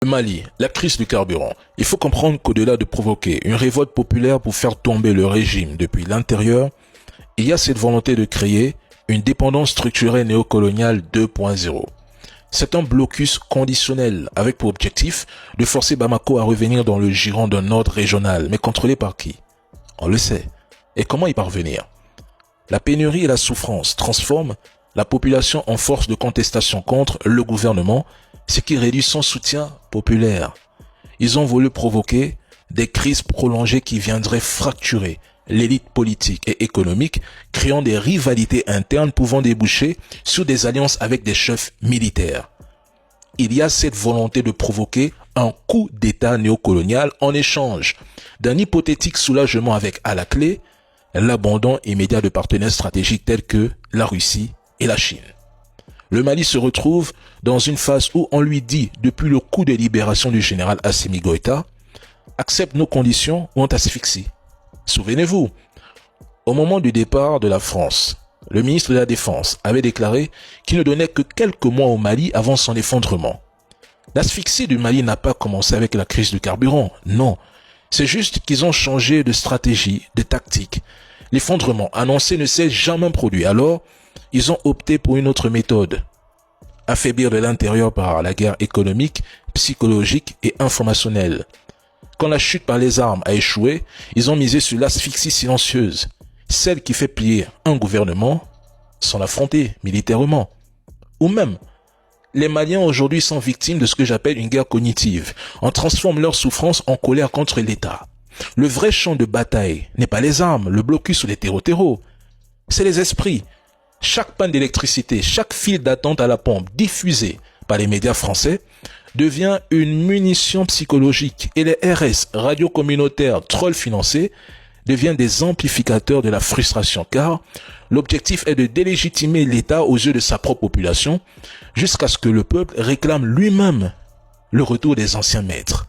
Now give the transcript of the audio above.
Le Mali, la crise du carburant. Il faut comprendre qu'au-delà de provoquer une révolte populaire pour faire tomber le régime depuis l'intérieur, il y a cette volonté de créer une dépendance structurée néocoloniale 2.0. C'est un blocus conditionnel avec pour objectif de forcer Bamako à revenir dans le giron d'un ordre régional, mais contrôlé par qui? On le sait. Et comment y parvenir? La pénurie et la souffrance transforment la population en force de contestation contre le gouvernement, ce qui réduit son soutien populaire. Ils ont voulu provoquer des crises prolongées qui viendraient fracturer l'élite politique et économique, créant des rivalités internes pouvant déboucher sur des alliances avec des chefs militaires. Il y a cette volonté de provoquer un coup d'État néocolonial en échange d'un hypothétique soulagement avec à la clé l'abandon immédiat de partenaires stratégiques tels que la Russie et la Chine. Le Mali se retrouve dans une phase où on lui dit, depuis le coup de libération du général Assimi Goïta, accepte nos conditions ou on t'asphyxie. Souvenez-vous, au moment du départ de la France, le ministre de la Défense avait déclaré qu'il ne donnait que quelques mois au Mali avant son effondrement. L'asphyxie du Mali n'a pas commencé avec la crise du carburant, non. C'est juste qu'ils ont changé de stratégie, de tactique. L'effondrement annoncé ne s'est jamais produit, alors ils ont opté pour une autre méthode. Affaiblir de l'intérieur par la guerre économique, psychologique et informationnelle. Quand la chute par les armes a échoué, ils ont misé sur l'asphyxie silencieuse, celle qui fait plier un gouvernement sans l'affronter militairement. Ou même, les Maliens aujourd'hui sont victimes de ce que j'appelle une guerre cognitive. On transforme leur souffrance en colère contre l'État. Le vrai champ de bataille n'est pas les armes, le blocus ou les terreaux. C'est les esprits. Chaque panne d'électricité, chaque fil d'attente à la pompe diffusé par les médias français devient une munition psychologique et les RS, radios communautaires, trolls financés, deviennent des amplificateurs de la frustration car l'objectif est de délégitimer l'État aux yeux de sa propre population jusqu'à ce que le peuple réclame lui-même le retour des anciens maîtres.